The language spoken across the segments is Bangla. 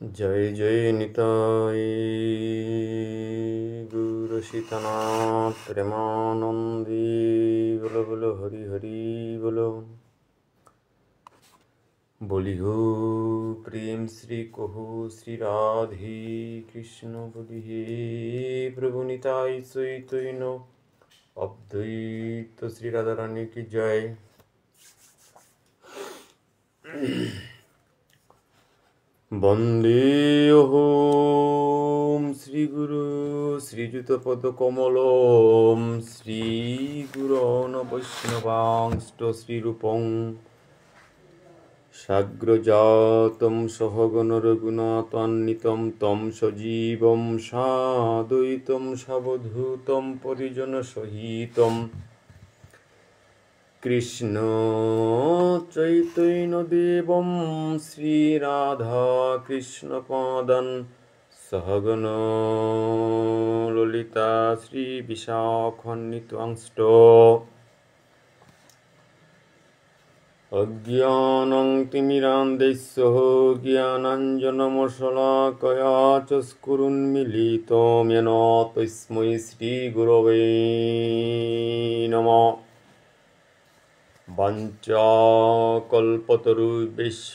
জয় জয় নিতাই গুরু সীতানাথ প্রেমানন্দী বলো বলো হরি হরি বলো। বলি হো প্রেম শ্রী কহু শ্রী রাধে কৃষ্ণ বলি হে প্রভু নিতাই চৈতন্য অদ্বৈত শ্রী রাধারানী কি জয়। বন্দে অহোম শ্রীগুরু শ্রীযুতপদকমলম শ্রীগুরোন বৈষ্ণবাংষ্ট শ্রীরূপং সাগ্রজাতম সহগণ রঘুনাথান্বিতং তম সজীবং সাদ্বৈতং সাবধূতং পরিজন সহিতং কৃষ্ণ চৈতন্য দেবম শ্রী রাধা কৃষ্ণ পাদান সহগণ ললিতা শ্রী বিশাখান্বিতাংশ্চ অজ্ঞানং তিমিরান্ধস্য জ্ঞানাঞ্জনমশলাকয়া চক্ষুरुन्मीलितं येन तस्मै श्रीगुरवे नमः। वाञ्छाकल्पतरुभ्यश्च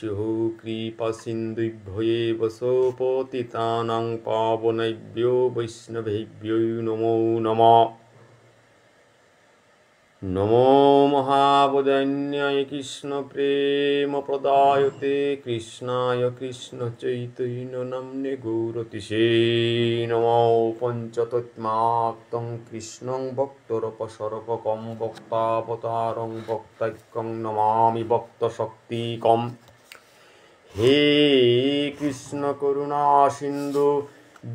कृपासिन्धुभ्यैव पतितानां पावनेभ्यो वैष्णवेभ्यो नमो नमः। नमो महावदन्याय कृष्णप्रेमप्रदायते कृष्णाय कृष्णचैतन्य नाम्ने गौरतिसे नमो पञ्चतत्त्वात्मकं कृष्णं भक्तरपसर्पकं भक्तावतारं भक्तैकं नमामि भक्तशक्तिकं। हे कृष्ण करुणा सिन्धु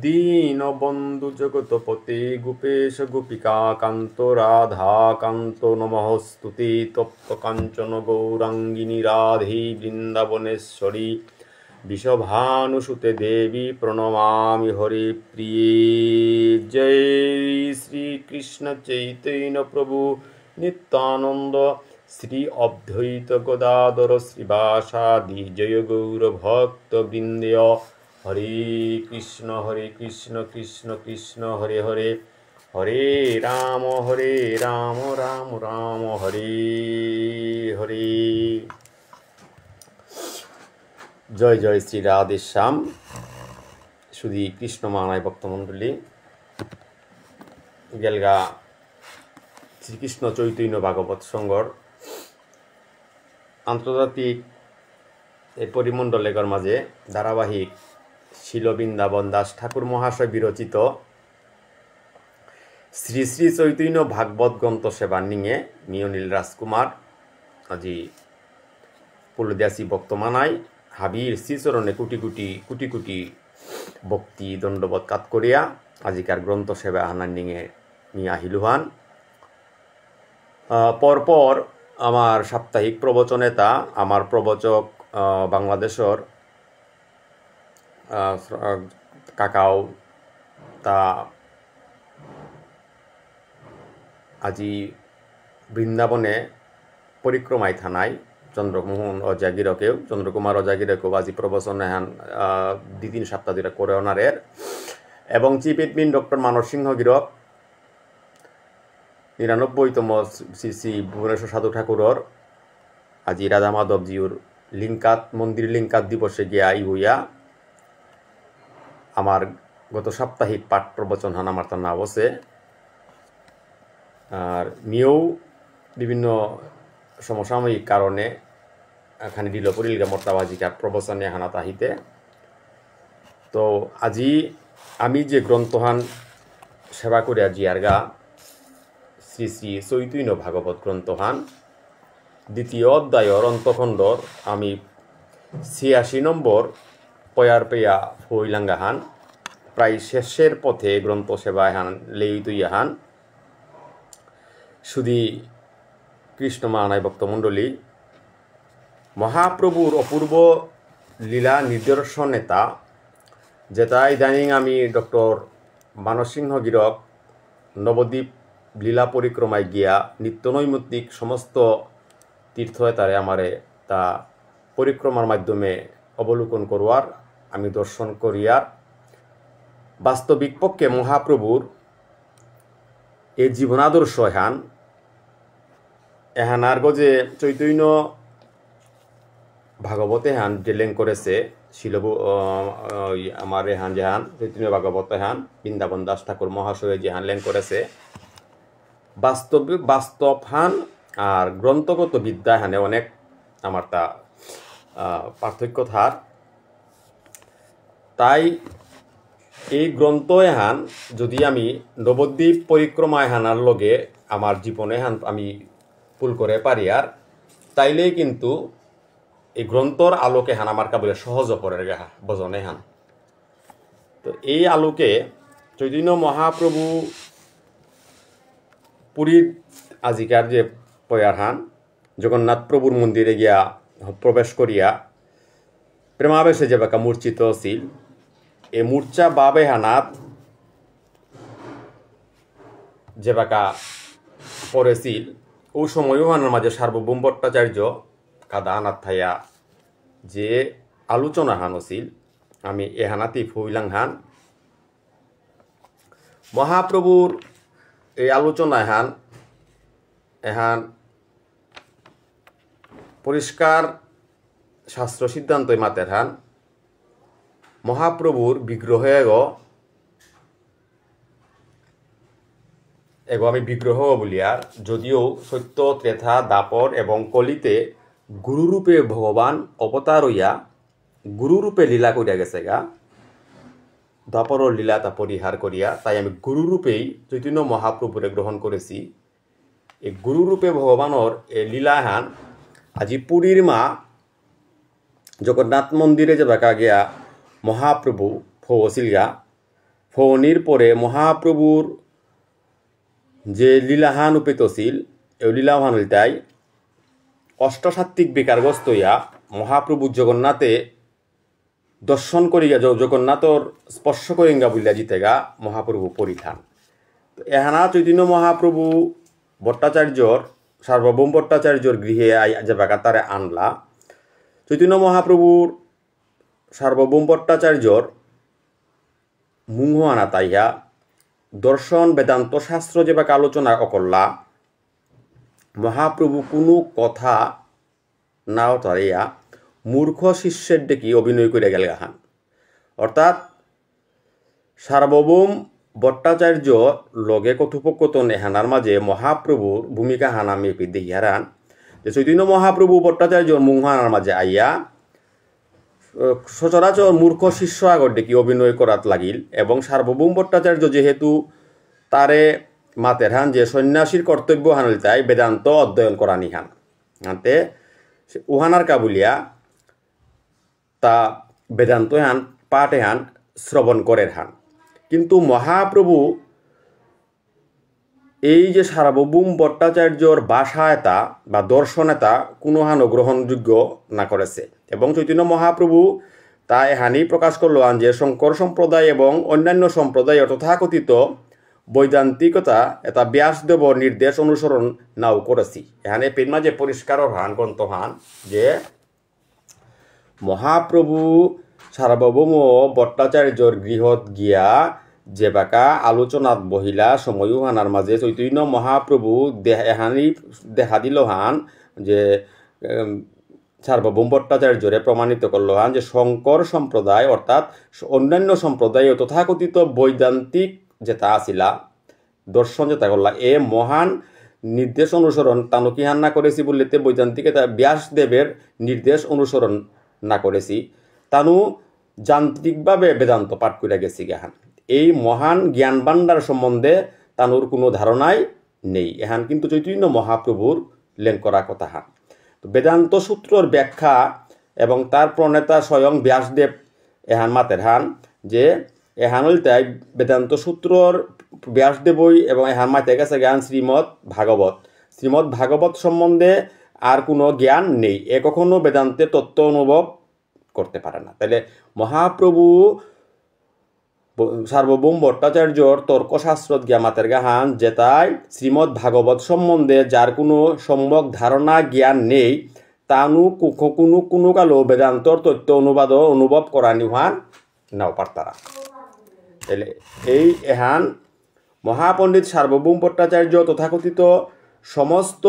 दीनबन्धु जगतपते गोपेश गोपिका कान्त राधा कान्त नमोस्तुते तप्त काञ्चन गौराङ्गिनी राधे वृन्दावनेश्वरी वृषभानुसुते देवी प्रणमामि हरे प्रिये। जय श्री कृष्ण चैतन्य प्रभु नित्यानंद श्री अद्वैत गदाधर श्रीवासादि जय गौर भक्त वृंद। हरे कृष्ण कृष्ण कृष्ण हरे हरे हरे राम राम राम हरे हरे। जय जय श्री राधे श्याम सुधी कृष्ण मानाय भक्तमंडली गेलगा श्रीकृष्ण चैतन्य भागवत संघर आंतर्जातिक परिमंडलेर माजे धाराबाहिक শিল বৃন্দাবন দাস ঠাকুর মহাশয় বিরচিত শ্রী শ্রী চৈতন্য ভাগবত গ্রন্থ সেবা নিয়ে মিয়নীল রাজকুমার আজি পুলদিয়াসী বক্তমানাই হাবির শ্রীচরণে কোটি কোটি কোটি কোটি ভক্তি দণ্ডবত কাত করিয়া আজিকার গ্রন্থ সেবা আনার নিয়ে নিয়ে আহিলুহান। পরপর আমার সাপ্তাহিক প্রবচনেতা আমার প্রবচক বাংলাদেশের কাকাও তা আজি বৃন্দাবনে পরিক্রমায় থানায় চন্দ্রমোহন অজাগিরকেও চন্দ্রকুমার অজাগিরকেও আজি প্রবচন এহান 2-3 সপ্তাহ ধরে করে ওনারের এবং চিফ এডমিন ডক্টর মানস সিংহ গিরক 99তম শ্রী শ্রী ভুবনেশ্বর সাধু ঠাকুরর আজি রাধা মাধবজিউর লিঙ্কাত মন্দির লিঙ্কাত দিবসে গিয়া আই হইয়া আমার গত সাপ্তাহিক পাঠ প্রবচন হান আমার তার না বসে আর মিও বিভিন্ন সমসাময়িক কারণে এখানে দিল পরিলগা মর্তাবাজিকার প্রবচনে হানা তাহিতে। তো আজি আমি যে গ্রন্থহান সেবা করে আজি আরগা শ্রী শ্রী চৈতন্য ভাগবত গ্রন্থহান দ্বিতীয় অধ্যায়র অন্তখণ্ডর আমি 86 নম্বর পয়ার পেয়া ফইলাঙ্গাহান প্রায় শেষের পথে গ্রন্থ সেবা হান লেই তুইয়াহান শুধু কৃষ্ণ মানায় ভক্তমণ্ডলী মহাপ্রভুর অপূর্ব লীলা নিদর্শন নেতা যেটা ইদানিং আমি ডক্টর মানসিংহ গিরক নবদ্বীপ লীলা পরিক্রমায় গিয়া নিত্যনৈমিত্তিক সমস্ত তীর্থ তারে আমারে তা পরিক্রমার মাধ্যমে অবলোকন করবার আমি দর্শন করিয়া বাস্তবিক পক্ষে মহাপ্রভুর এই জীবনাদর্শ এহানার গজে চৈতন্য ভাগবতে হান জেলেং করেছে আমার এহান যেহান চৈতন্য ভাগবত হান বৃন্দাবন দাস ঠাকুর মহাশয় যেহান লেং করেছে বাস্তব হান আর গ্রন্থগত বিদ্যা হানে অনেক আমার তা পার্থক্য থার। তাই এই গ্রন্থ এহান যদি আমি নবদ্বীপ পরিক্রমা এহানার লগে আমার জীবনে হান আমি পুল করে পারি আর তাইলেই কিন্তু এই গ্রন্থর আলোকে হান আমার কাবলে সহজ পরের গাহা বজনে হান। তো এই আলোকে চৈতন্য মহাপ্রভু পুরীর আজিকার যে পয়ার হান জগন্নাথ প্রভুর মন্দিরে গিয়া প্রবেশ করিয়া প্রেমাবেশে যে বাকা মূর্ছিত ছিল এই মূর্ছা বাবে হানাত যে বাকা পড়েছিল ও সময়ও হানার মাঝে সার্বভৌম ভট্টাচার্য কাদা হানাত থাইয়া যে আলোচনা হান ছিল আমি এহানাতি ফুইলাং হান মহাপ্রভুর এই আলোচনা এহান পরিষ্কার শাস্ত্র সিদ্ধান্ত মাতের হান মহাপ্রভুর বিগ্রহ এগো আমি বিগ্রহ বলিয়ার যদিও সত্য ত্রেতা দাপর এবং কলিতে গুরুরূপে ভগবান অবতার হইয়া গুরুরূপে লীলা করিয়া গেছে গা দাপরর লীলা তা পরিহার করিয়া তাই আমি গুরুরূপেই চৈতন্য মহাপ্রভুরে গ্রহণ করেছি। এই গুরুরূপে ভগবানের এই লীলাহান আজি পুরীর মা জগন্নাথ মন্দিরে যে বাঁকা গিয়া মহাপ্রভু ফৌছিল গা ফৌনির পরে মহাপ্রভুর যে লীলাহান উপেত ছিল এই লীলাহান তাই অষ্টসাত্ত্বিক বিকারগ্রস্ত হইয়া মহাপ্রভু জগন্নাথে দর্শন করিয়া জগন্নাথর স্পর্শ করিঙ্গা বলিয়া জিতেগা মহাপ্রভু পরিধান। তো এহানা চৈতন্য মহাপ্রভু ভট্টাচার্যর সার্বভৌম ভট্টাচার্যর গৃহে যে বাঁকা তারে আনলা চৈতন্য মহাপ্রভুর সার্বভৌম ভট্টাচার্যর মুহ আনা তাইয়া দর্শন বেদান্ত শাস্ত্র যে বাঁকা আলোচনা অকল্লা মহাপ্রভু কোনো কথা নাও তারিয়া মূর্খ শিষ্যের ডেকে অভিনয় করে গেল হান অর্থাৎ সার্বভৌম ভট্টাচার্য লগে কথোপকথন এহানার মাঝে মহাপ্রভুর ভূমিকা হানা মেপি দেখিয়ারান যে চৈতন্য মহাপ্রভু ভট্টাচার্যর মুহানার মাঝে আইয়া সচরাচর মূর্খ শিষ্য আগর ডেকে অভিনয় করাত লাগিল এবং সার্বভৌম ভট্টাচার্য যেহেতু তারে মাতের হান যে সন্ন্যাসীর কর্তব্য হানল তাই বেদান্ত অধ্যয়ন করা নিহান হানতে উহানার কাবুলিয়া তা বেদান্ত হান পাঠে হান শ্রবণ করের হান কিন্তু মহাপ্রভু এই যে সার্বভৌম ভট্টাচার্যর ভাষা এটা বা দর্শন এটা কোনো হানও গ্রহণযোগ্য না করেছে এবং চৈতন্য মহাপ্রভু তা হানি প্রকাশ করল যে শঙ্কর সম্প্রদায় এবং অন্যান্য সম্প্রদায়ের তথাকথিত বৈদান্তিকতা এটা ব্যাসদেব নির্দেশ অনুসরণ নাও করেছি এখানে পেন মাঝে পরিষ্কার হান গ্রন্থ হান যে মহাপ্রভু সার্বভৌম ভট্টাচার্যর গৃহত গিয়া যে বাঁকা আলোচনাত বহিলা সময়ও হানার মাঝে চৈতন্য মহাপ্রভু এহানি দেখা দিল হান যে সার্বভৌম ভট্টাচার্যরে প্রমাণিত করল হান যে শঙ্কর সম্প্রদায় অর্থাৎ অন্যান্য সম্প্রদায় তথাকথিত বৈদান্তিক যেটা আসিলা দর্শন যেটা করলা এ মহান নির্দেশ অনুসরণ তানো কি হান না করেছি বললেতে বৈদান্তিক এটা ব্যাসদেবের নির্দেশ অনুসরণ না করেছি তানু যান্ত্রিকভাবে বেদান্ত পাঠ করে গেছি গাহান এই মহান জ্ঞান ভাণ্ডার সম্বন্ধে তানুর কোনো ধারণাই নেই এহান কিন্তু চৈতন্য মহাপ্রভুর লেন করা কথা হান তো বেদান্ত সূত্রর ব্যাখ্যা এবং তার প্রণেতা স্বয়ং ব্যাসদেব এহান মাতের হান যে এহানল তাই বেদান্ত সূত্রর ব্যাসদেবই এবং এহান মাতে গেছে জ্ঞান শ্রীমৎ ভাগবত সম্বন্ধে আর কোনো জ্ঞান নেই এ কখনো বেদান্তের তত্ত্ব অনুভব করতে পারে না। তাহলে মহাপ্রভু সার্বভৌম ভট্টাচার্যর তর্কশাস্ত্র জ্ঞামাতের গাহান যেটাই শ্রীমৎ ভাগবত সম্বন্ধে যার কোনো সম্যক ধারণা জ্ঞান নেই তানু কোনো কালো বেদান্তর তথ্য অনুভব করা নিহান নাও পারতারা তাহলে এই এহান মহাপণ্ডিত সার্বভৌম ভট্টাচার্য তথাকথিত সমস্ত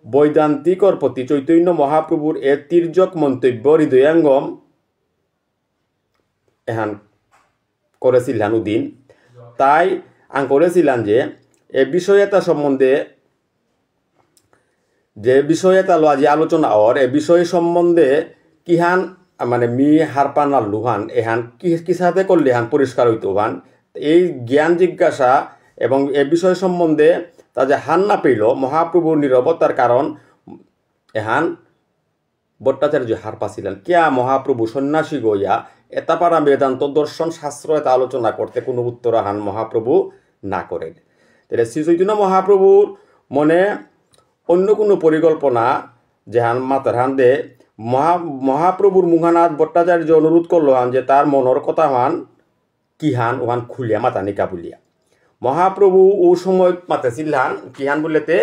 বৈদান্তিকর প্রতি চৈতন্য মহাপ্রভুর এ তির্যক মন্তব্য হৃদয়াঙ্গম এহান করেছিলেন উদিন তাই আং করেছিলেন যে এ বিষয়তা সম্বন্ধে যে বিষয়তা লো আজি আলোচনা ওর এ বিষয় সম্বন্ধে কিহান মানে মি হারপান আর লুহান এহান কিসাতে করলে হান পরিষ্কার হইতো হান এই জ্ঞান জিজ্ঞাসা এবং এ বিষয় সম্বন্ধে তা যে হান না পেল মহাপ্রভুর নীরবতার কারণ এহান ভট্টাচার্য হার পাছিলেন কিয়া মহাপ্রভু সন্ন্যাসী গইয়া এতাপারা বেদান্ত দর্শন শাস্ত্র এটা আলোচনা করতে কোনো উত্তর হান মহাপ্রভু না করেন তাহলে শ্রী চৈতন্য মহাপ্রভুর মনে অন্য কোনো পরিকল্পনা যে হান মাতার হান দে মহাপ্রভুর মুখানাথ ভট্টাচার্য অনুরোধ করল হান যে তার মনের কথা হান কি হান ওহান খুলিয়া মাতানিকা বলিয়া মহাপ্রভু ও সময় মাতেছিলান কি হান বললেতে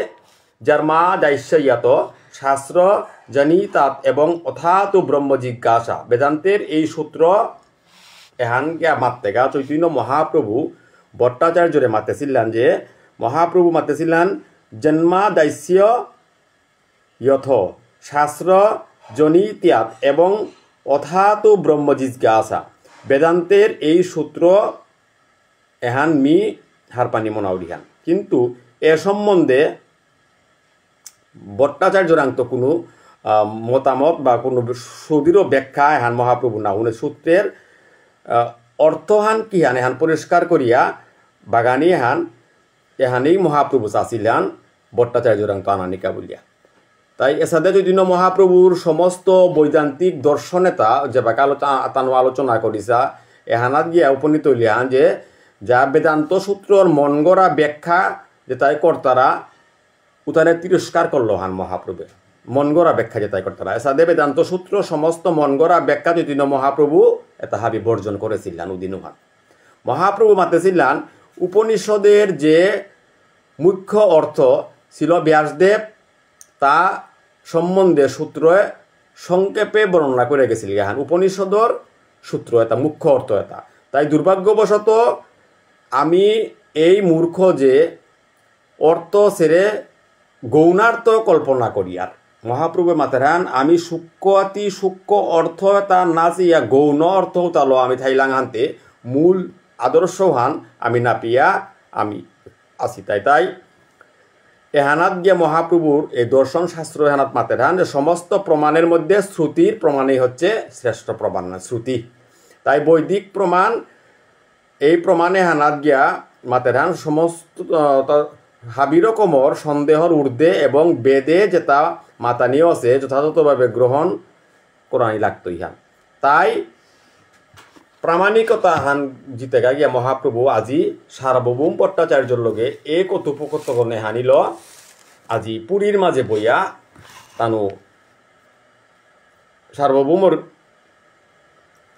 যার মা দায়িত্ব শাস্ত্র জানিতাত এবং অথাত ব্রহ্ম জিজ্ঞাসা বেদান্তের এই সূত্র এহান গিয়া মাত্তেগা চৈতন্য মহাপ্রভু ভট্টাচার্যরে মাতেছিলেন যে মহাপ্রভু মাতেছিলেন জন্মা দাস্য যথ শাস্ত্র জনিত্যাত এবং অথাত ব্রহ্ম জিজ্ঞাসা বেদান্তের এই সূত্র এহান মি হারপানি মনাউরিহান কিন্তু এ সম্বন্ধে ভট্টাচার্যরাং তো কোনো মতামত বা কোনো সুদৃঢ় ব্যাখ্যা এহান মহাপ্রভু না উনি সূত্রের অর্থহান কি হান এহান পরিষ্কার করিয়া বাগানি হান এহানেই মহাপ্রভু চাচিলান ভট্টাচার্যরাং তো আনানিকা বলিয়া তাই এসাদে চৈতন্য মহাপ্রভুর সমস্ত বৈদান্তিক দর্শনেতা যে বাকা আলোচনা করিছা এহানাত গিয়া উপনীত হইলিয়ান যে যা বেদান্ত সূত্রর মন গড়া ব্যাখ্যা যে তাই কর্তারা উতারে তিরস্কার করলো হান মহাপ্রভু মন গড়া ব্যাখ্যা যে তাই কর্তারা এসাদে বেদান্ত সূত্র সমস্ত মন গড়া ব্যাখ্যা চৈতন্য মহাপ্রভু এটা হাবি বর্জন করেছিলেন উদিনুহান মহাপ্রভু মাতেছিলেন উপনিষদের যে মুখ্য অর্থ ছিল ব্যাসদেব তা সম্বন্ধে সূত্র সংক্ষেপে বর্ণনা করে গেছিল হান উপনিষদর সূত্র এটা মুখ্য অর্থ এটা তাই দুর্ভাগ্যবশত আমি এই মূর্খ যে অর্থ ছেড়ে গৌণার্থ কল্পনা করি আর মহাপ্রভু মাতেরান আমি সূক্ষ্ম সূক্ষ্ম অর্থ এটা না চিয়া গৌণ অর্থ তালো আমি থাইলাং হানতে মূল আদর্শ হান আমি না পিয়া আমি আছি তাই এহানাত গিয়া মহাপ্রভুর এই দর্শন শাস্ত্র এহানাত মাতেরান যে সমস্ত প্রমাণের মধ্যে শ্রুতির প্রমাণই হচ্ছে শ্রেষ্ঠ প্রমাণ না শ্রুতি তাই বৈদিক প্রমাণ এই প্রমাণে হানাত গিয়া মাতেরান সমস্ত হাবির কমর সন্দেহর ঊর্ধ্বে এবং বেদে যেটা মাতানিও আছে যথাযথভাবে গ্রহণ করানি লাগতো ইহান তাই প্রামাণিকতা হান জিতেগা গিয়া মহাপ্রভু আজি সার্বভৌম ভট্টাচার্যর লগে এই কথোপকথনে হানিল আজি পুরীর মাঝে বইয়া তানু সার্বভৌমর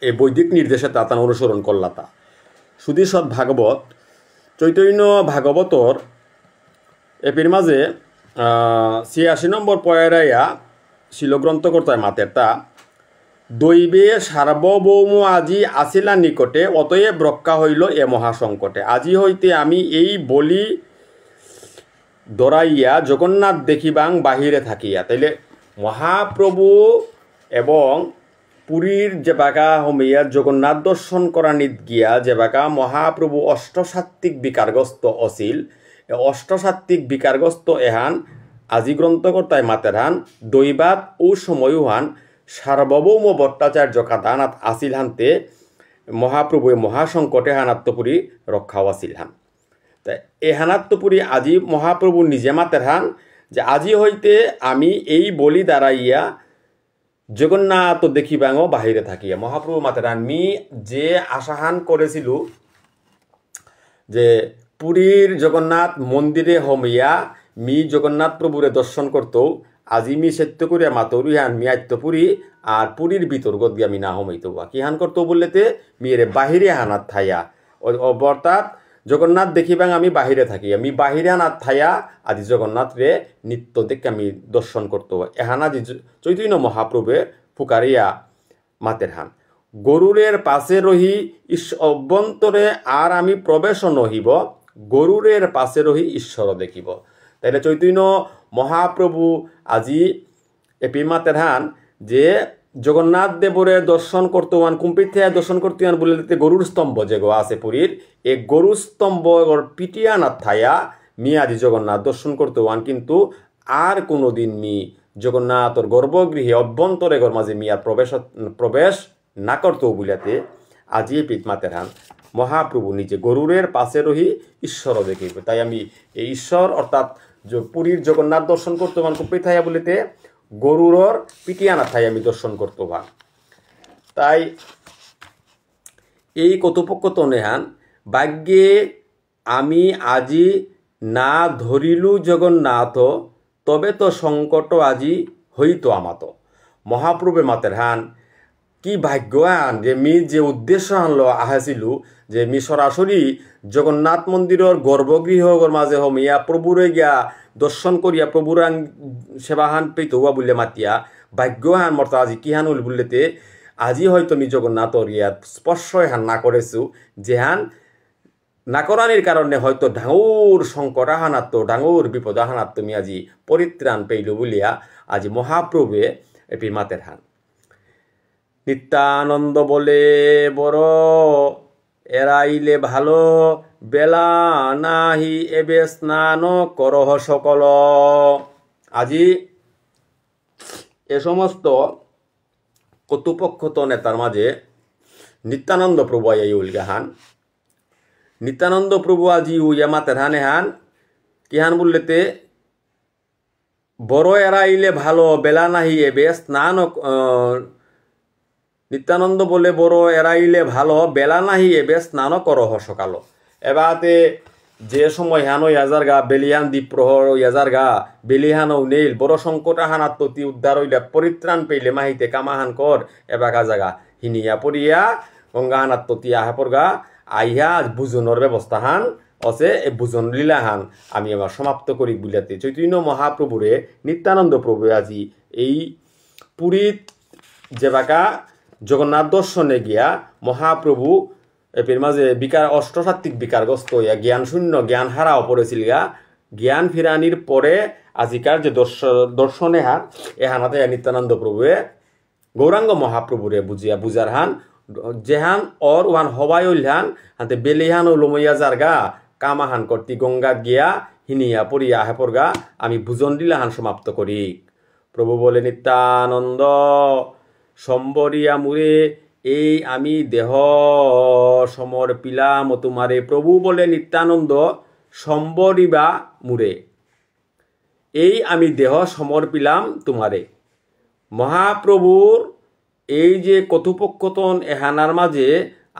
এই বৈদিক নির্দেশে তা তান অনুসরণ করলা তা সুধীসৎ ভাগবত চৈতন্য ভাগবতর এপির মাঝে ৮৬ নম্বর পয়রাইয়া শিলগ্রন্থকর্তায় মাতের তা দৈবে সার্বভৌম আজি আসিলা নিকটে অতএব রক্ষা হইল এ মহাসংকটে আজি হইতে আমি এই বলি দরাইয়া জগন্নাথ দেখিবাং বাহিরে থাকিয়া তাইলে মহাপ্রভু এবং পুরীর যে বাঁকা হমিয়া জগন্নাথ দর্শন করা নিত গিয়া যে বাঁকা মহাপ্রভু অষ্টসাত্ত্বিক বিকারগ্রস্ত অছিল অষ্টসাত্ত্বিক বিকারগ্রস্ত এহান আজি গ্রন্থকর্তায় মাতের হান দৈবাত ও সময়ও হান সার্বভৌম ভট্টাচার্য কাদানাথ আসিল হানতে মহাপ্রভু মহাসংকটে হানাত্মপুরী রক্ষাও আসিল হান তাই এই হানাত্মপুরী আজি মহাপ্রভু নিজে মাতের হান যে আজি হইতে আমি এই বলি দাঁড়াইয়া জগন্নাথ দেখিবাঙও বাহিরে থাকিয়া মহাপ্রভু মাতের হান মি যে আশাহান করেছিল যে পুরীর জগন্নাথ মন্দিরে হমিয়া মি জগন্নাথ প্রভুরে দর্শন করতেও আজি মি সত্য করিয়া মাতৌরি হান মি আত্মপুরী আর পুরীর ভিতর গদ গিয়া মি না হমাইতো কি হান করতো বললেতে মিয়েরে বাহিরে হানাত থাইয়া অর্থাৎ জগন্নাথ দেখিবাং আমি বাহিরে থাকি আমি বাহিরে হানাত থাইয়া আদি জগন্নাথ রে নিত্য দেখে আমি দর্শন করতো এহান আজি চৈতন্য মহাপ্রভুে ফুকারিয়া মাতের হান গরুরের পাশে রহি অভ্যন্তরে আর আমি প্রবেশ নহিব, গরুরের পাশে রহি ঈশ্বর দেখিব। তাইলে চৈতন্য মহাপ্রভু আজি এপিমাতের হান যে জগন্নাথ দেবরে দর্শন করতেওয়ান কুম্পিতে দর্শন করতেওয়ান বলে গরুর স্তম্ভ যে গো আছে পুরীর, এই গরুর স্তম্ভ পিটিয়া না থায়া মিয়াদি জগন্নাথ দর্শন করতেওয়ান, কিন্তু আর কোনোদিন মি জগন্নাথর গর্ভগৃহে অভ্যন্তরে ঘর মাঝে মিয়ার প্রবেশ না করতেও বুলাতে আজি পিতমাতের হান মহাপ্রভু নিজে গরুরের পাশে রহি ঈশ্বর দেখিব। তাই আমি এই ঈশ্বর অর্থাৎ পুরীর জগন্নাথ দর্শন করতে মান কুপি থাইয়া বলিতে গরুরর পিটিয়ানা থাই আমি দর্শন করতে ভান। তাই এই কতপক্ষতনে হান ভাগ্যে আমি আজি না ধরিলু জগন্নাথ, তবে তো সংকট আজি হইতো আমাতো। মহাপ্রভু মাতের হান কি ভাগ্যৱান যে মি যে উদ্দেশ্য আনলো আহাছিলো যে মি সরাসরি জগন্নাথ মন্দিরের গর্ভগৃহর মাঝে হমিয়া প্রভুরে গিয়া দর্শন করিয়া প্রভুর সেবাহান পেত হওয়া বললে মাতিয়া ভাগ্যহান মর্ত আজি কিহান হল বললেতে আজি হয়তো মি জগন্নাথর ইয়াত স্পর্শ হান না করেছু, যেহান না করানির কারণে হয়তো ডাঙর সংকট আহানাত্ম ডাঙর বিপদ আহানাত্ম মি আজি পরিত্রাণ পেইল বলিয়া আজি মহাপ্রভুয়ে এপি মাতের হান। নিত্যানন্দ বলে বড় এরাইলে ভালো, বেলা নাহি এবে স্নান করহ সকল। আজি এ সমস্ত কর্তৃপক্ষত নেতার মাঝে নিত্যানন্দ প্রভু এই উলগাহান। নিত্যানন্দ প্রভু আজি উইয়া মাতের হানে হান কি হান বললেতে বড় এরাইলে ভালো, বেলা নাহি এবে স্নান। নিত্যানন্দ বলে বড় এরাইলে ভালো, বেলা নাহি এবে স্নান করহ সকাল। এবাতে যে সময় হানো ইয়াজার গা বেলিহান দ্বীপ প্রহর ইয়াজার গা বেলিহানও নেইল বড় সংকট আহানাত ততি উদ্ধার হইলে পরিত্রাণ পেইলে মাহিতে কামাহান কর এবাগা জাগা হিনিয়া পড়িয়া গঙ্গাহানাত ততি আহাপর গা আইহা বুজনের ব্যবস্থা হান আছে। এই বুজন লীলা হান আমি আবার সমাপ্ত করি বুঝাতে চৈতন্য মহাপ্রভুরে নিত্যানন্দ প্রভু আজি এই পুরীত যেবাকা জগন্নাথ দর্শনে গিয়া মহাপ্রভু এর মাঝে বিকার অষ্টসাত্ত্বিক বিকারগ্রস্ত হইয়া জ্ঞান শূন্য জ্ঞান হারাও পড়েছিল গা। জ্ঞান ফিরানির পরে আজিকার যে দর্শনে হান এ হানাতে নিত্যানন্দ প্রভুয়ে গৌরাঙ্গ মহাপ্রভুরে বুঝার হান যেহান অর ওহান হবাই হান হাতে বেলিহান ও লমইয়া যার গা কামাহান করতি গঙ্গা গিয়া হিনিয়া পড়িয়া হেপর গা আমি বুজন দিলা হান সমাপ্ত করি। প্রভু বলে নিত্যানন্দ সম্বরিয়া মুরে এই আমি দেহ সমর পিলাম তোমারে। প্রভু বলে নিত্যানন্দ সম্বরিবা মুরে এই আমি দেহ সমর পিলাম তোমারে। মহাপ্রভুর এই যে কথোপকথন এহানার মাঝে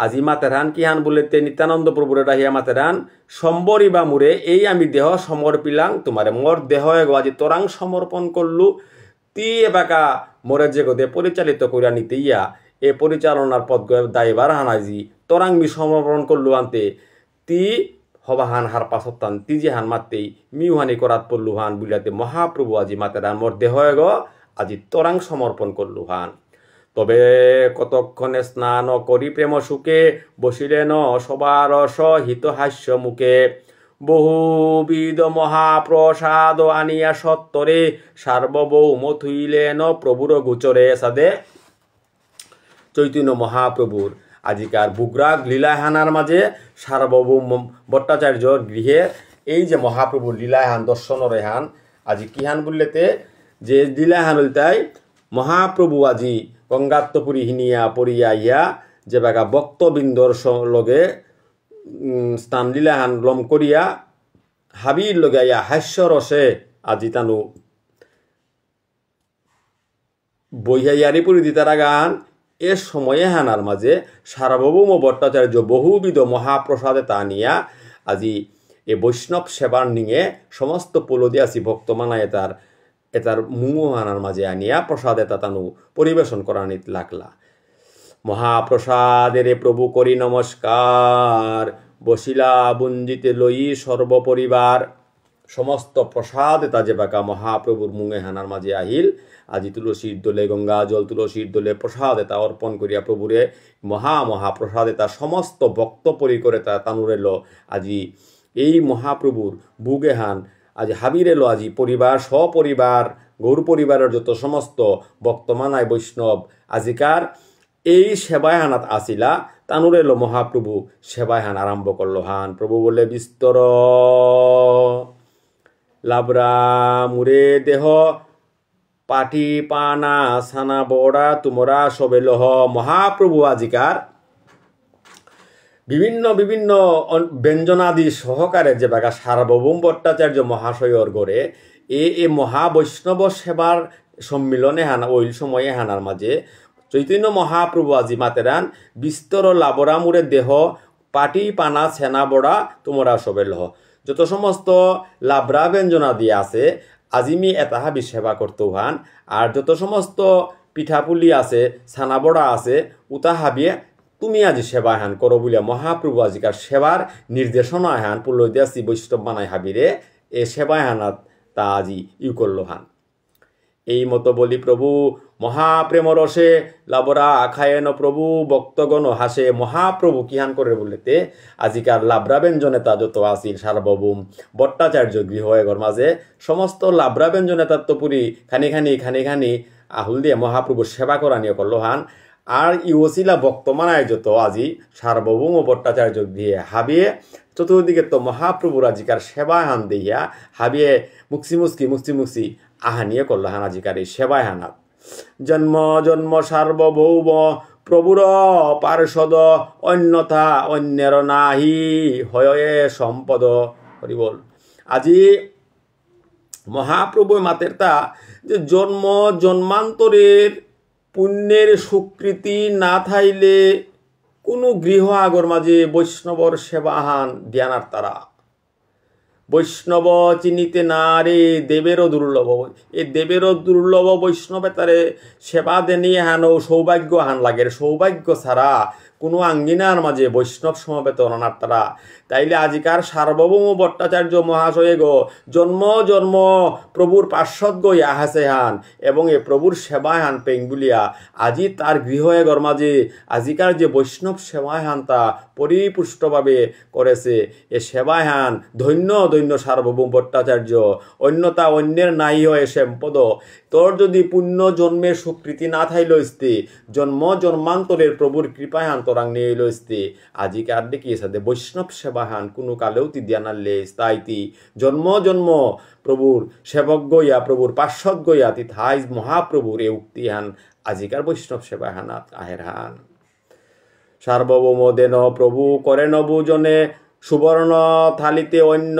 আজি মাতেরান কি হান বলেতে নিত্যানন্দ প্রভুরে রাহিয়া মাতেরান সম্বরিবা মুরে এই আমি দেহ সমর পিলাম তোমারে। মোর দেহ এগো আজি তোরাং সমর্পণ করলু, তি এবাকা মোরে যে গদে পরিচালিত করিয়া নিতে ইয়া এ পরিচালনার পদ দায়বার হানাজি তোরাং মি সমর্পণ করলু আনতে তি হবাহান হার পাশতান তি যে হান মারতেই মিউহানি করাত পড়লু হান বুঝাতে মহাপ্রভু আজি মাতেরান মোর দেহ এগো আজি তোরাং সমর্পণ করলু হান। তবে কতক্ষণে স্নান করি প্রেম সুখে বসিলেন সবার সহিত হাস্য মুখে। বহুবিধ মহাপ্রসাদ আনিয়া সত্তরে সার্বভৌম থুইলেন প্রভুর গোচরে। সাদে চৈতন্য মহাপ্রভুর আজিকার বুগরাগ লীলাহানার মাঝে সার্বভৌম ভট্টাচার্যর গৃহে এই যে মহাপ্রভুর লীলাহান দর্শনের হান আজি কিহান বললেতে যে লীলাহান তাই মহাপ্রভু আজি গঙ্গাত্মপুরী হিনিয়া পড়িয়া ইয়া যে বাগা ভক্তবৃন্দর লগে স্থান লীলাহান লম করিয়া হাবির লগে ইয়া হাস্য রসে আজি তানু বইহাইয়ারি পরি দিতারা গান। এ সময়ে হানার মাঝে সার্বভৌম ভট্টাচার্য বহুবিধ মহাপ্রসাদে তা নিয়া আজি এ বৈষ্ণব সেবার নিয়ে সমস্ত পলদিয়াসী ভক্ত মানায় এটার মুহানার মাঝে আনিয়া প্রসাদ এটা তানু পরিবেশন করা নিত লাগলা। মহাপ্রসাদের প্রভু করি নমস্কার, বসিলা বুঞ্জিতে লই সর্বপরিবার। সমস্ত প্রসাদ তা যে বাকা মহাপ্রভুর মুঙে হানার মাঝে আহিল আজি তুলসীর দলে গঙ্গা জল তুলসীর দলে প্রসাদ তা অর্পণ করিয়া প্রভুরে মহাপ্রসাদ তা সমস্ত ভক্ত পরি করে তা তানুর এলো আজি এই মহাপ্রভুর বুগে হান আজি হাবির এলো আজি পরিবার সপরিবার গৌর পরিবারের যত সমস্ত ভক্তমানায় বৈষ্ণব আজিকার এই সেবায় হানাত আসিলা তানুর এলো মহাপ্রভু সেবায় হান আরম্ভ করলো হান প্রভু বলে বিস্তর লাবরা মুরে দেহ পাটি পানা সানা বড়া তোমরা সবে লহ মহাপ্রভু আজিকার বিভিন্ন বিভিন্ন ব্যঞ্জনাদি সহকারে যে বাগা সার্বভৌম ভট্টাচার্য মহাশয়র গড়ে এ মহাবৈষ্ণব সেবার সম্মিলনে হানা ওই সময়ে হানার মাঝে চৈতন্য মহাপ্রভু আজি মাতেরান বিস্তর লাবরামুরে দেহ পাটি পানা ছেনা বড়া তোমরা সবে লহ যত সমস্ত লাবরা ব্যঞ্জনাদি আছে আজিমি এটা হাবি সেবা করতে হান আর যত সমস্ত পিঠাপুলি আছে ছানা বড়া আছে উতা হাবিয়ে তুমি আজি সেবা হান করো বলিয়া মহাপ্রভু আজিকার সেবার নির্দেশনা হান পুল্ল দিয়াছি বৈষ্ণব বানাই হাবিরে এ সেবায় হানাত তা আজি করলো হান এই মতো বলি প্রভু মহাপ্রেম রসে লাবরা খায়েন প্রভু ভক্তগণ হাসে মহাপ্রভু কিহান করে বলতে আজিকার লাবরা ব্যঞ্জনে তা যত আসিল সার্বভৌম ভট্টাচার্য গৃহ এগর মাঝে সমস্ত লাবরা ব্যঞ্জনে তত্ত্বপুরি খানি খানি আহুল দিয়ে মহাপ্রভুর সেবা করা নিয়ে করলো হান আর ইউসিলা বক্তমানায় যত আজি সার্বভৌম ভট্টাচার্য দিয়ে হাবিয়ে চতুর্দিকে তো মহাপ্রভুর আজিকার সেবা হান দিয়া হাবিয়ে মুক্সি আহানিয়ে করল হান আজিকার এই সেবায় হানাত জন্ম সার্বভৌম প্রভুর পার্ষদ অন্যথা অন্যের নাহি হয়ে সম্পদ হরি বল আজি মহাপ্রভু মাতের তা যে জন্মান্তরের পুণ্যের স্বীকৃতি না থাইলে কোনো গৃহ আগর মাঝে বৈষ্ণবর সেবাহান ধ্যানার তারা বৈষ্ণব চিনিতে না রে দেবেরও দুর্লভ এই দেবেরও দুর্লভ বৈষ্ণবে তারে সেবা দেনিয়ে হান ও সৌভাগ্য হান লাগের সৌভাগ্য ছাড়া কোনো আঙ্গিনার মাঝে বৈষ্ণব সমবেত অনার তারা তাইলে আজিকার সার্বভৌম ভট্টাচার্য মহাশয় গো জন্ম প্রভুর পার্শ্বদ গই আহাসে হান এবং এ প্রভুর সেবায় হান পেঙ্গুলিয়া আজি তার গৃহ এগর মাঝে আজিকার যে বৈষ্ণব সেবায় হান তা পরিপুষ্টভাবে করেছে এ সেবায় হান ধন্য সার্বভৌম ভট্টাচার্য অন্যতা অন্যের নাই হয়ে সম্পদ তোর যদি পুণ্য জন্মের স্বীকৃতি না থাইল ইস্তি জন্মান্তরের প্রভুর কৃপায় হান তোরাং নিয়ে এলো ইস্তি আজিকার দেখিয়ে সাথে বৈষ্ণব সেবা হান কোনো কালেও তি দিয়ানাল্লে স্থায়ী জন্ম প্রভুর সেবক গইয়া প্রভুর পার্শ্বদ গইয়া তি থাই মহাপ্রভুর এ উক্তি হান আজিকার বৈষ্ণব সেবা হানাত আহের হান সার্বভৌম দেন প্রভু করেন বুজনে সুবর্ণ থালিতে অন্য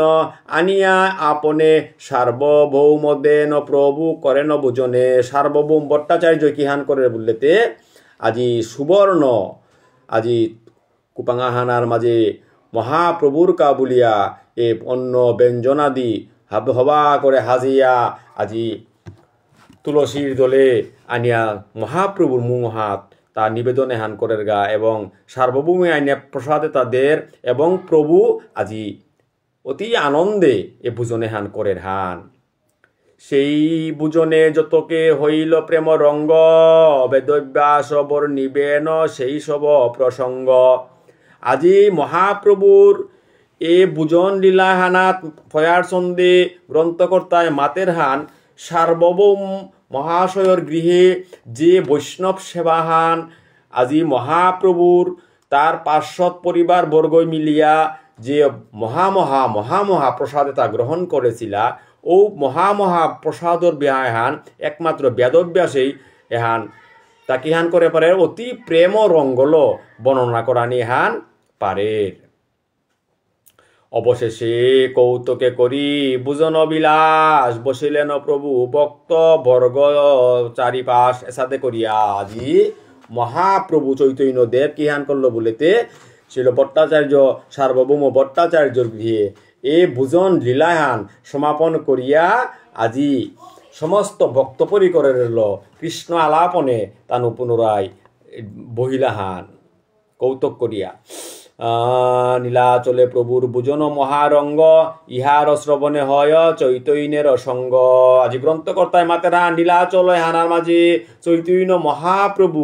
আনিয়া আপনে সার্বভৌম দেন প্রভু করেন বুজনে সার্বভৌম ভট্টাচার্য কিহান করে বললেতে আজি সুবর্ণ আজি কুপাঙাহানার মাঝে মহাপ্রভুর কাবুলিয়া এ অন্য ব্যঞ্জনাদি হবা করে হাজিয়া আজি তুলসীর দলে আনিয়া মহাপ্রভুর মুখ হাত তা নিবেদনে হান করের গা এবং সার্বভৌমে আইনে প্রসাদে তাদের এবং প্রভু আজি অতি আনন্দে এ ভোজনে হান করের হান সেই ভোজনে যতকে হইল প্রেম রঙ্গ বেদব্যাস বর নিবেন সেই সব প্রসঙ্গ আজি মহাপ্রভুর এ ভোজন লীলা হানাত ফয়ার সন্ধে গ্রন্থকর্তায় মাতের হান সার্বভৌম মহাশয়র গৃহে যে বৈষ্ণব সেবাহান আজি মহাপ্রভুর তার পার্শ্বদ পরিবার বর্গই মিলিয়া যে মহা প্রসাদে তা গ্রহণ করেছিলা ও মহা প্রসাদর বিহান একমাত্র বেদব্যাসেই এহান তাকে হান করে পারে অতি প্রেম রঙ্গল বর্ণনা করা নিয়ে হান পারে অবশেষে কৌতুকে করি বুজন বিলাস বসিলেন প্রভু ভক্ত বর্গ চারিপাশ এসাথে করিয়া আজি মহাপ্রভু চৈতন্য দেব কিহান করলো বলেতে ছিল ভট্টাচার্য সার্বভৌম ভট্টাচার্যর গৃহে এ ভোজন লীলাহান সমাপন করিয়া আজি সমস্ত ভক্ত পরিকরের কৃষ্ণ আলাপনে তানু পুনরায় বহিলাহান কৌতুক করিয়া নীলাচলে প্রভুর বুজন মহারঙ্গ ইহার শ্রবণে হয় চৈতন্যের সঙ্গ। আজি গ্রন্থকর্তায় মাতেরা নীলাচল হানার মাঝে চৈতন্য মহাপ্রভু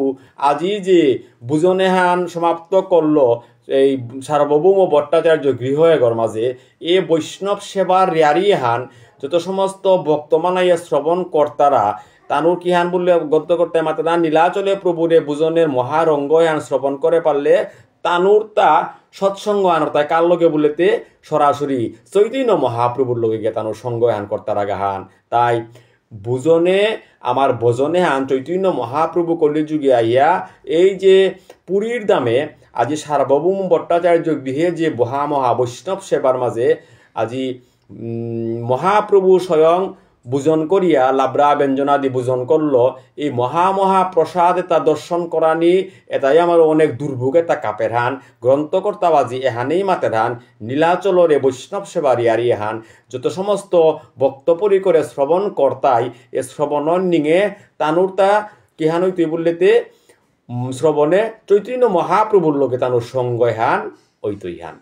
আজি যে বুজনে হান সমাপ্ত করল এই সার্বভৌম ভট্টাচার্য গৃহয়েগর মাঝে এ বৈষ্ণব সেবার রেয়ারি হান যত সমস্ত ভক্তমানাইয়া শ্রবণ কর্তারা তানুর কি হান বললে গ্রন্থকর্তায় মাতেরা নীলাচলে প্রভুরে বুজনের মহারঙ্গ হান শ্রবণ করে পারলে তানুর তা সৎসঙ্গ আনতায় কার লগে বলেতে সরাসরি চৈতন্য মহাপ্রভুর লগে গিয়ে তানুর সঙ্গ হান কর্তারা গাহান। তাই বুজনে আমার ভজনে হান চৈতন্য মহাপ্রভু কলিযুগে আইয়া এই যে পুরীর দামে আজি সার্বভৌম ভট্টাচার্য গৃহে যে মহা বৈষ্ণব সেবার মাঝে আজি মহাপ্রভু স্বয়ং বুজন করিয়া লাবড়া ব্যঞ্জনাদি বুজন করলো এই মহা প্রসাদ এটা দর্শন করানি এটাই আমার অনেক দুর্ভোগ এটা কাপের হান গ্রন্থকর্তা বাজি এহানেই মাতের হান নীলাচলরে বৈষ্ণব সেবার ইয়ারি হান যত সমস্ত বক্তপরি করে শ্রবণ কর্তাই এ শ্রবণর নিঙে তানুরতা কিহানই তুই বললেতে শ্রবণে চৈতন্য মহাপ্রভুর লোকে তানুর সঙ্গ হান ওইতই হান।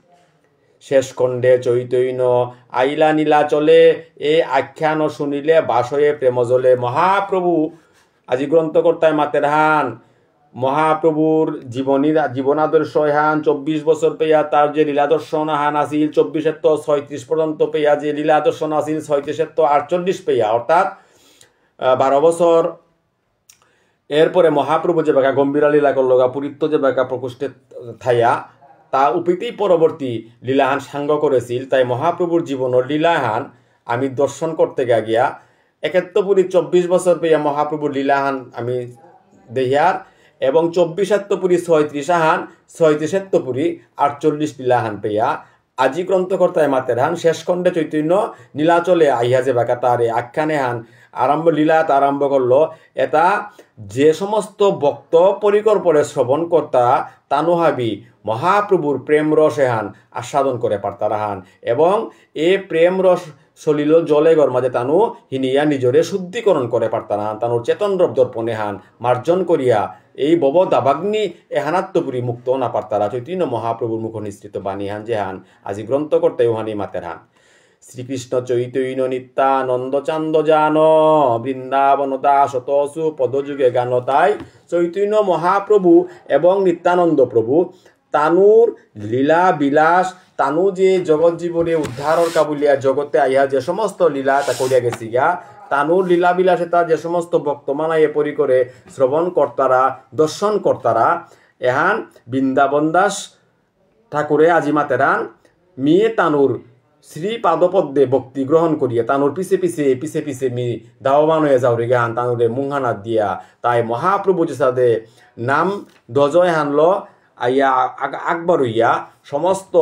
শেষ খণ্ডে চৈতন্য আইলা নীলাচলে এ আখ্যান শুনিলে বাসয়ে প্রেম জলে। মহাপ্রভু আজি গ্রন্থকর্তায় মাতের হান মহাপ্রভুর জীবনাদর্শ হান 24 বছর পেয়া তার যে লীলাদর্শন হান আসিল 24-36 পর্যন্ত পেয়া যে লীলাদর্শন আসিল 36-48 পেয়া অর্থাৎ 12 বছর। এরপরে মহাপ্রভু যে বেকা গম্ভীরা লীলা করল পুরিত্ব যে বেকা প্রকোষ্ঠে থাইয়া তা উপিতেই পরবর্তী লীলাহান সাঙ্গ করেছিল। তাই মহাপ্রভুর জীবনের লীলাহান আমি দর্শন করতে গিয়া একাত্তপুরী 24 বছর পেয়া মহাপ্রভুর লীলাহান আমি দেহিয়ার এবং 24 36 হান 36 48 লীলাহান পেয়া আজি গ্রন্থকর্তায় মাতের হান শেষ খণ্ডে চৈতন্য নীলাচলে আইয়া যে বাকা তার আখ্যানে হান আরম্ভ লীলাত আরম্ভ করলো। এটা যে সমস্ত ভক্ত পরিকর পরে শ্রবণ কর্তা তানুহাবি মহাপ্রভুর প্রেম রস হান আস্বাদন করে পারতারা হান এবং এ প্রেম রস সলিল জলে গরমাজে তানু হিনিয়া নিজরে শুদ্ধিকরণ করে পারতারা হান তানুর চেতন দ্রব দর্পণে হান মার্জন করিয়া এই বব দাবাগ্নি এহানাত্মপুরী মুক্ত না পারতারা চৈতন্য মহাপ্রভুর মুখ নিঃসৃত বাণী হান যে হান আজি গ্রন্থকর্তা ইউহানি মাতের হান। শ্রীকৃষ্ণ চৈতন্য নিত্যানন্দ চান্দ জান বৃন্দাবন দাসতসু পদযুগে গান। তাই চৈতন্য মহাপ্রভু এবং নিত্যানন্দ প্রভু তানুর লীলা বিলাস তানু যে জগৎ জীবনে উদ্ধারর কাবুলিয়া জগতে আইয়া যে সমস্ত লীলা তা করিয়া গেছি গা তানুর লীলা বিলাসে তা যে সমস্ত ভক্তমানাইয়ে পরি করে শ্রবণ কর্তারা দর্শন কর্তারা এহান বৃন্দাবন দাস ঠাকুরে আজি মাতেরান মিয়ে তানুর শ্রী পাদপদ্মে ভক্তি গ্রহণ করিয়া তানুর পিছে পিছে মি দাহবান হয়ে যাও রে গান তানুরে মুহানাত দিয়া। তাই মহাপ্রভু যে সাদে নাম দজয় হানল আইয়া আকবর হইয়া সমস্ত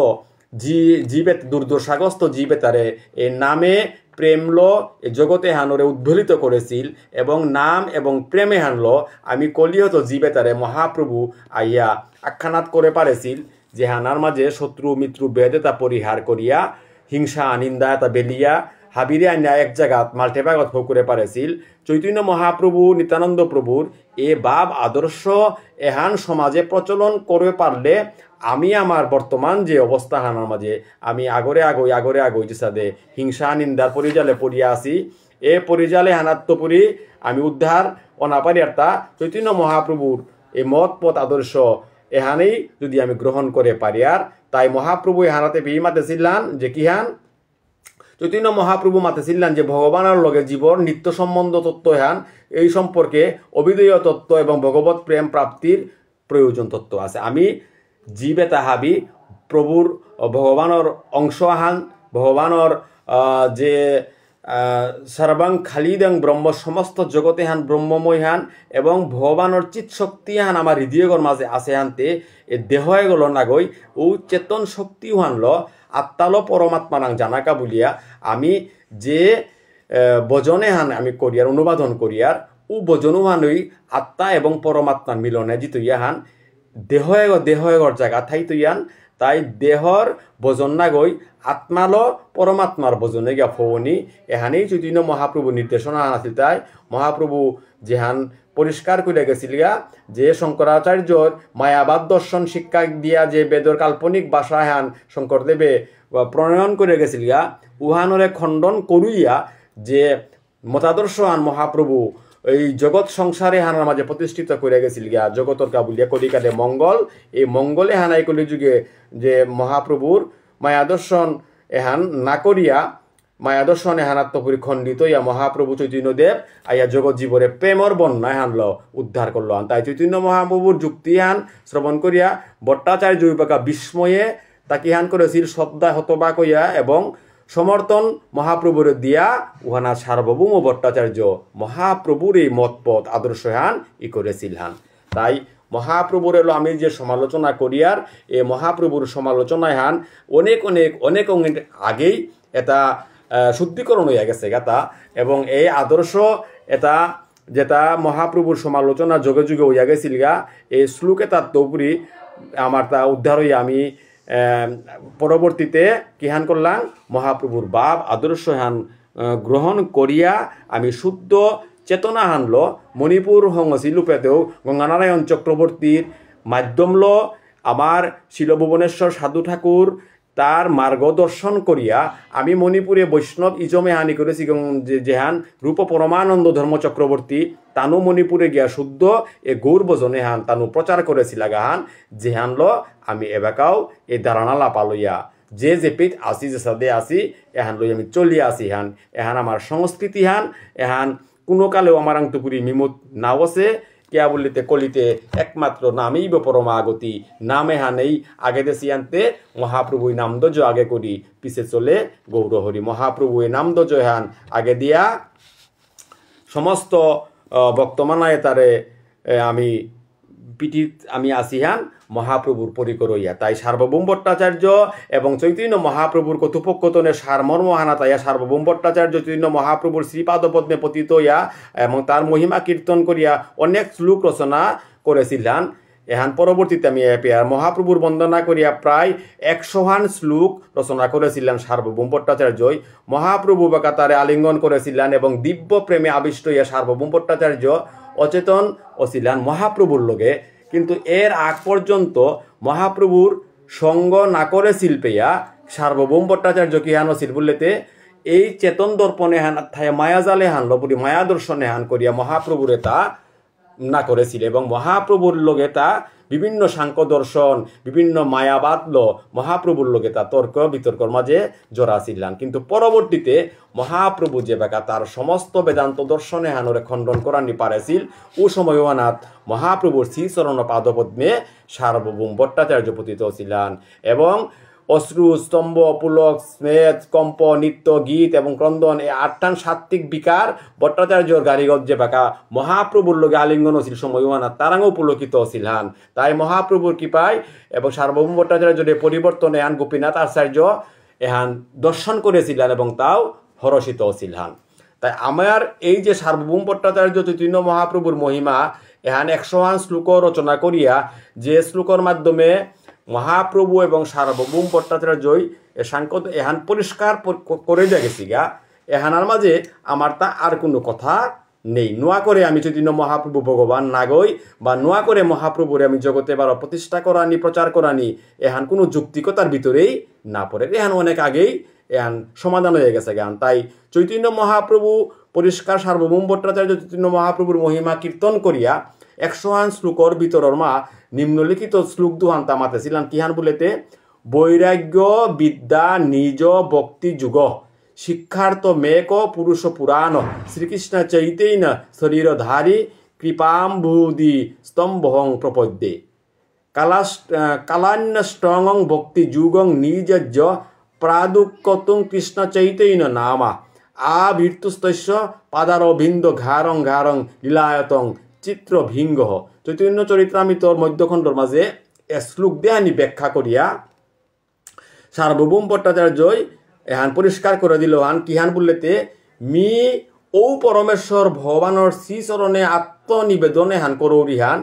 জীবে দুর্দশাগ্রস্ত জীবে তারে এ নামে প্রেমল এ জগতে হানরে উদ্ভলিত করেছিল এবং নাম এবং প্রেমে হানল আমি কলিহত জীবে তারে মহাপ্রভু আইয়া আখ্যানাত করে পারেছিল যে হানার মাঝে শত্রু মিত্রু বেদে তা পরিহার করিয়া হিংসা নিন্দা তা বেলিয়া হাবিরে আইনা এক জায়গাত মাল্টেবাগত হো করে পারেছিল। চৈতন্য মহাপ্রভু নিত্যানন্দ প্রভুর এ ভাব আদর্শ এহান সমাজে প্রচলন করে পারলে আমি আমার বর্তমান যে অবস্থা হানার মাঝে আমি আগরে আগই যে সাদে হিংসা নিন্দার পরিজালে পড়িয়া আসি এ পরিজালে হানাত্মপুরি আমি উদ্ধার অনাপারি আর্তা চৈতন্য মহাপ্রভুর এই মত পথ আদর্শ এহানেই যদি আমি গ্রহণ করে পারি। আর তাই মহাপ্রভু এহানাতে বি মাতেছিলেন যে কি হান চৈতন্য মহাপ্রভু মাতেছিলেন যে ভগবানের লগে জীবন নিত্য সম্বন্ধ তত্ত্ব হান এই সম্পর্কে অবিদয় তত্ত্ব এবং ভগবত প্রেম প্রাপ্তির প্রয়োজন তত্ত্ব আছে। আমি জীবে তাহাবি প্রভুর ভগবানের অংশ হান ভগবানের যে সর্বাং খালিদং ব্রহ্ম সমস্ত জগতে হান ব্রহ্মময় হান এবং ভগবানের চিৎ শক্তি হান আমার হৃদয়গর মাঝে আছে হানতে এ দেহ গেল নাগই ও চেতন শক্তি হানল আত্মালো পরমাত্মা নাং জানাকা বলিয়া আমি যে বজনে হান আমি করিয়ার অনুবাদন করিয়ার ও বজনু হানই আত্মা এবং পরমাত্মার মিলনে জিত ইয়াহান দেহগর জায়গা ঠাই তৈয়ান। তাই দেহর বজন না গই আত্মালো পরমাত্মার বজনে গিয়া ফৌনি এহানেই চৈতন্য মহাপ্রভু নির্দেশনা আছিল। তাই মহাপ্রভু যেহান পরিষ্কার করে গেছিলিয়া যে শঙ্করাচার্যর মায়াবাদ দর্শন শিক্ষা দিয়া যে বেদর কাল্পনিক ভাষা হ্যান শঙ্করদেবে প্রণয়ন করে গেছিলিয়া উহানরে খণ্ডন করিয়া যে মতাদর্শ আন মহাপ্রভু এই জগৎ সংসারে হানার মাঝে প্রতিষ্ঠিত করে গেছিল গিয়া জগতর কাবুলিয়া কলিকালে মঙ্গল এই মঙ্গলে হানাই কলি যুগে যে মহাপ্রভুর মায়াদর্শন এহান না করিয়া মায়াদর্শন এহানাত্মপুরী খণ্ডিত ইয়া মহাপ্রভু চৈতন্যদেব আইয়া জগৎ জীবরে প্রেমর বন্যা হানল উদ্ধার করলো আন তাই চৈতন্য মহাপ্রভুর যুক্তি হান শ্রবণ করিয়া ভট্টাচার্য জৈবাকা বিস্ময়ে তাকে হান করেছিল শ্রদ্ধা হতবা কইয়া এবং সমর্থন মহাপ্রভুর দিয়া উহানা সার্বভৌম ভট্টাচার্য মহাপ্রভুর এই মতপথ আদর্শ হান ই করেছিল হান তাই মহাপ্রভুর এলো আমি যে সমালোচনা করিয়ার এই মহাপ্রভুর সমালোচনায় হান অনেক অনেক অনেক অনেক আগেই এটা শুদ্ধিকরণ হইয়া গেছে গাতা এবং এই আদর্শ এটা যেটা মহাপ্রভুর সমালোচনা যুগে যুগে হইয়া গেছিল গা এই শ্লোকে তার তৌপুরি আমার তা উদ্ধার হইয়া আমি পরবর্তীতে কি হান করলাম মহাপ্রভুর ভাব আদর্শ হান গ্রহণ করিয়া আমি শুদ্ধ চেতনা হানলো মণিপুর সংশিলুপেতেও গঙ্গানারায়ণ চক্রবর্তীর মাধ্যমল আমার শিলভুবনেশ্বর সাধু ঠাকুর তার মার্গদর্শন করিয়া আমি মণিপুরে বৈষ্ণব ইজমে হানি করেছি যেহান রূপ পরমানন্দ ধর্ম চক্রবর্তী তানু মণিপুরে গিয়া শুদ্ধ এ গৌরবজনে হান তানু প্রচার করেছিল গাহান যেহান ল আমি এবাকাও এই ধারণা লাপা লইয়া যে পিঠ আসি যে সাদে আসি এহান লই আমি চলিয়া আসি হান এহান আমার সংস্কৃতি হান এহান কোনো কালেও আমার আংতুপুরি মিমুত নাও আছে কেয়া বলিতে কলিতে একমাত্র নামেই পরমাগতি নামে হানেই আগে দেশি আনতে মহাপ্রভু নামদজ আগে করি পিছে চলে গৌরহরি মহাপ্রভু নামদজ হান আগে দিয়া সমস্ত বক্তমানায় তারে আমি পিঠিত আমি আসিহান মহাপ্রভুর পরিকর হইয়া তাই সার্বভৌম ভট্টাচার্য এবং চৈতন্য মহাপ্রভুর কথোপকথনে সারমর্ম হানা তাইয়া সার্বভৌম ভট্টাচার্য চৈতন্য মহাপ্রভুর শ্রীপাদপদ্মে পতিত হইয়া এবং তার মহিমা কীর্তন করিয়া অনেক শ্লোক রচনা করেছিলেন এহান পরবর্তীতে আমি পেয়ার মহাপ্রভুর বন্দনা করিয়া প্রায় 100 শ্লোক রচনা করেছিলেন সার্বভৌম ভট্টাচার্যই মহাপ্রভু বাকা তারে আলিঙ্গন করেছিলেন এবং দিব্য প্রেমে আবিষ্ট হইয়া সার্বভৌম ভট্টাচার্য অচেতন ছিলেন মহাপ্রভুর লোকে কিন্তু এর আগ পর্যন্ত মহাপ্রভুর সঙ্গ না করে শিল্পেয়া সার্বভৌম ভট্টাচার্য কি হান ছিল বললেতে এই চেতন দর্পণে হান মায়াজালে হান লপুরি মায়া দর্শনে হান করিয়া মহাপ্রভুরে তা না করেছিল এবং মহাপ্রভুর লোকে তা বিভিন্ন সাংখ্য দর্শন বিভিন্ন মায়াবাদ মহাপ্রভুর লোকে তা তর্ক বিতর্কর মাঝে জড়া ছিলেন কিন্তু পরবর্তীতে মহাপ্রভু যে বেকা তার সমস্ত বেদান্ত দর্শনে হানরে খণ্ডন করানি পারেছিল ও সময় অনাথ মহাপ্রভুর শ্রীচরণ পাদপদ্মে সার্বভৌম ভট্টাচার্য পতিত ছিলেন এবং অশ্রু স্তম্ভ পুলক স্মেদ কম্প নৃত্য গীত এবং ক্রন্দন এই 8 সাত্ত্বিক বিকার ভট্টাচার্যর গাড়িগত যে বাঁকা মহাপ্রভুর লোকে আলিঙ্গন ছিল সময়মানা তারাঙ্গ পুলকিত ছিলেন তাই মহাপ্রভুর কৃপায় এবং সার্বভৌম ভট্টাচার্যের পরিবর্তনে এহান গোপীনাথ আচার্য এহান দর্শন করেছিলেন এবং তাও হরষিত ছিলেন তাই আমার এই যে সার্বভৌম ভট্টাচার্য চৈতন্য মহাপ্রভুর মহিমা এহান 100 শ্লোক রচনা করিয়া যে শ্লোকর মাধ্যমে মহাপ্রভু এবং সার্বভৌম ভট্টাচার্যই এহান পরিষ্কার করে গেছি গা এহানার মাঝে আমার তা আর কোনো কথা নেই নোয়া করে আমি চৈতন্য মহাপ্রভু ভগবান নাগই বা নোয়া করে মহাপ্রভুরে আমি জগতে বারো প্রতিষ্ঠা করানি প্রচার করানি এহান কোনো যুক্তিকতার ভিতরেই না পড়ে এহান অনেক আগেই এহান সমাধান হয়ে গেছে গান তাই চৈতন্য মহাপ্রভু পরিষ্কার সার্বভৌম ভট্টাচার্য চৈতন্য মহাপ্রভুর মহিমা কীর্তন করিয়া 100 শ্লোকর ভিতরের মা নিম্নলিখিত শ্লোক দুহান তামাতে ছিলেন কিহান বলেতে বৈরাগ্য বিদ্যা নিজ ভক্তি যুগ শিক্ষার্থ মেক পুরুষ পুরাণ শ্রীকৃষ্ণ চৈতন্য শরীরধারী কৃপাম্বুদি স্তম্ভং প্রপদ্যে কালান্যষ্টং ভক্তি যুগং নিজজ্য প্রাদুকতুং কৃষ্ণ চৈতন্য নামা আবীর্তুস্তস্য পাদারবিন্দ ঘারং ঘারং লীলায়তং চিত্র ভিঙ্গ চৈতন্য চরিত্রামৃতর মধ্যখণ্ডর মাঝে শ্লোক দেহানি ব্যাখ্যা করিয়া সার্বভৌম ভট্টাচার্যই এহান পরিষ্কার করে দিল হান কিহান বললেতে মি ও পরমেশ্বর ভগবানের শ্রীচরণে আত্মনিবেদন এহান করৌরিহান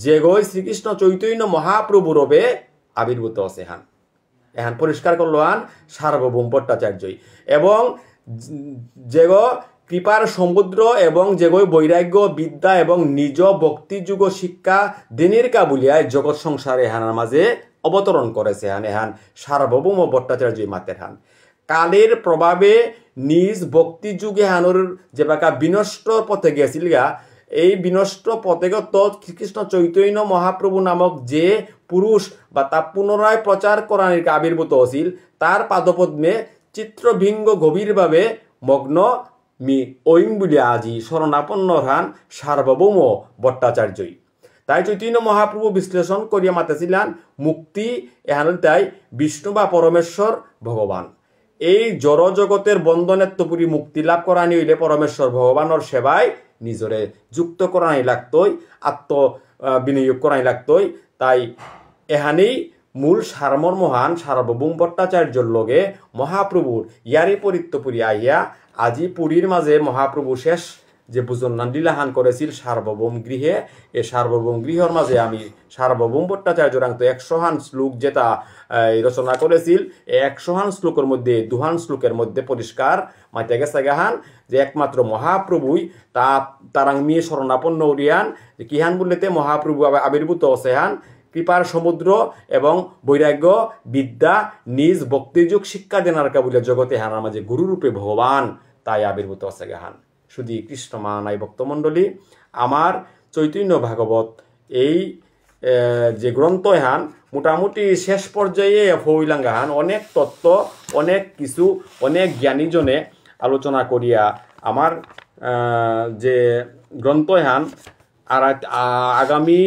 যে গই শ্রীকৃষ্ণ চৈতন্য মহাপ্রভুরবে আবির্ভূত আছে হান এহান পরিষ্কার করলো হান সার্বভৌম ভট্টাচার্যই এবং যে কৃপার সমুদ্র এবং যেগৈ বৈরাগ্য বিদ্যা এবং নিজ ভক্তিযুগ শিক্ষা দিনের কাবুলিয়ায় জগৎ সংসারে এহানার মাঝে অবতরণ করেছে এহান সার্বভৌম ভট্টাচার্য মাতের হান কালের প্রভাবে নিজ ভক্তিযুগে হানুর যে বাকা বিনষ্ট পথে গেছিল গা এই বিনষ্ট পথেগত শ্রীকৃষ্ণ চৈতন্য মহাপ্রভু নামক যে পুরুষ বা তা পুনরায় প্রচার করার আবির্ভূত হছিল তার পাদপদ্মে চিত্রভিঙ্গ গভীরভাবে মগ্ন মি ঐং বলিয়া আজি শরণাপন্ন হান সার্বভৌম ভট্টাচার্যই তাই চৈতন্য মহাপ্রভু বিশ্লেষণ করিয়া মাতেছিলেন মুক্তি এহান তাই বিষ্ণু বা পরমেশ্বর ভগবান এই জড় জগতের বন্ধনেত্বপুরী মুক্তি লাভ করানি হইলে পরমেশ্বর ভগবানের সেবায় নিজরে যুক্ত করাই লাগতই আত্ম বিনিয়োগ করাই লাগতই তাই এহানেই মূল সারমর্মহান সার্বভৌম ভট্টাচার্যর লগে মহাপ্রভুর ইয়ারি পরিত্যপুরী আইয়া আজি পুরীর মাঝে মহাপ্রভু শেষ যে পূজন লীলাহান করেছিল সার্বভৌম গৃহে এ সার্বভৌম গৃহর মাঝে আমি সার্বভৌম ভট্টাচার্যরান্ত 100হান শ্লোক যেটা রচনা করেছিল 100হান শ্লোকের মধ্যে 2হান শ্লোকের মধ্যে পরিষ্কার মাইতে গেছে গাহান যে একমাত্র মহাপ্রভুই তারাং মিয়ে শরণাপন্ন উড়িয়ান কিহান বললেতে মহাপ্রভু আবির্ভূত অসেহান কৃপার সমুদ্র এবং বৈরাগ্য বিদ্যা নিজ ভক্তিযুগ শিক্ষা দেনার কাবুলে জগতে হানার মাঝে গুরুরূপে ভগবান তাই আবির্ভূত আছে গাহান শুধু কৃষ্ণ মানাই ভক্তমণ্ডলী আমার চৈতন্য ভাগবত এই যে গ্রন্থ হান মোটামুটি শেষ পর্যায়ে হইলাম গাহান অনেক তত্ত্ব অনেক কিছু অনেক জ্ঞানীজনে আলোচনা করিয়া আমার যে গ্রন্থ হান আর আগামী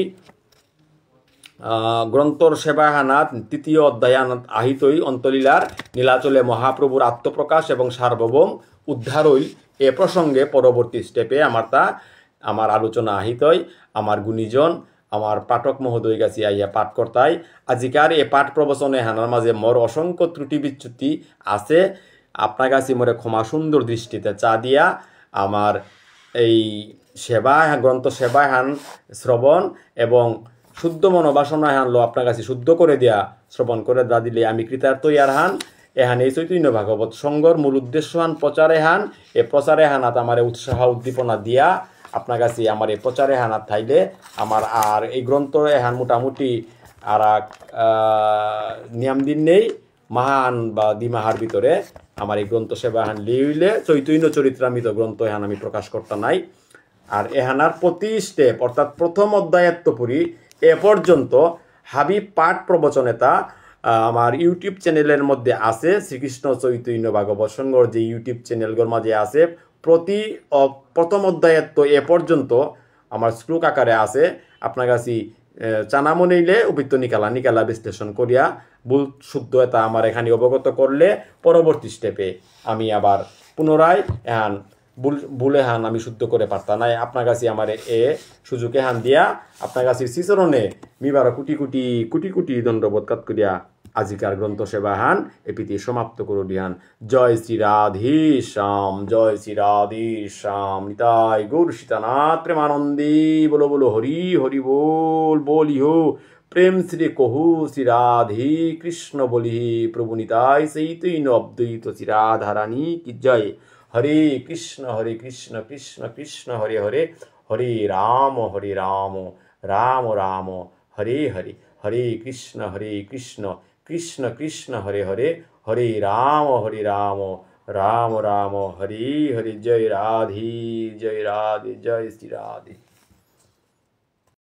গ্রন্থর সেবাহানাত ৩য় অধ্যায়ানাত আহিতই অন্তলীলার নীলাচলে মহাপ্রভুর আত্মপ্রকাশ এবং সার্বভৌম উদ্ধার হইল এ প্রসঙ্গে পরবর্তী স্টেপে আমার আলোচনা আহিতই আমার গুণীজন আমার পাঠক মহোদয় কাছে আইয়া পাঠ কর্তাই আজিকার এ পাঠ প্রবচনে হানার মাঝে মোর অসংখ্য ত্রুটি বিচ্যুতি আছে আপনার কাছে মোরে ক্ষমা সুন্দর দৃষ্টিতে চা দিয়া আমার এই সেবা গ্রন্থ সেবা হান শ্রবণ এবং শুদ্ধ মনোবাসনা হানলো আপনার কাছে শুদ্ধ করে দেয়া শ্রবণ করে দা দিলে আমি কৃতার্থ ইয়ার হান এহান এই চৈতন্য ভাগবত সংঘর মূল উদ্দেশ্য হান প্রচারে হান এ প্রচারে হানাত আমার উৎসাহ উদ্দীপনা দিয়া আপনার কাছে আমার এই প্রচারে হানাত থাইলে আমার আর এই গ্রন্থ এহান মোটামুটি আর নিয়ম দিন নেই মাহান বা দিমাহার ভিতরে আমার এই গ্রন্থ সেবা হান লিইলে চৈতন্য চরিত্রামৃত গ্রন্থ এহান আমি প্রকাশ করতে নাই আর এহানার প্রতি স্টেপ অর্থাৎ প্রথম অধ্যায়ত্বপুরী এ পর্যন্ত হাবিব পাঠ প্রবচনেতা আমার ইউটিউব চ্যানেলের মধ্যে আছে শ্রীকৃষ্ণ চৈতন্য ভাগবত সংঘর যে ইউটিউব চ্যানেলগুলোর মাঝে আছে প্রথম অধ্যায়ত্ব এ পর্যন্ত আমার শ্লোক আকারে আছে আপনার কাছে চানা মনেইলে অভিত্য নিকালা বিশ্লেষণ করিয়া ভুল শুদ্ধ এটা আমার এখানে অবগত করলে পরবর্তী স্টেপে আমি আবার পুনরায় এহান ভুলে হান আমি শুদ্ধ করে পারতাম নাই আপনার কাছে আমার এ সুযোগে হান দিয়া আপনার কাছে শ্রীচরণে মিবার কোটি কোটি দণ্ডবোধ কাত করিয়া আজিকার গ্রন্থ সেবা হান এপিতি সমাপ্ত করু দিয়ান জয় শ্রী রাধে শ্যাম নিতাই গৌর সীতানাথ প্রেমানন্দী বলো বলো হরি হরি বলি হো প্রেম শ্রী কহু শ্রী রাধে কৃষ্ণ বলি প্রভু নিতাই চৈতন্য অদ্বৈত শ্রী রাধারানী কি জয় হরে কৃষ্ণ কৃষ্ণ কৃষ্ণ হরে হরে হরে রাম রাম রাম হরে হরে হরে কৃষ্ণ কৃষ্ণ কৃষ্ণ হরে হরে হরে রাম রাম রাম হরে হরে জয় রাধে জয় শ্রী রাধে।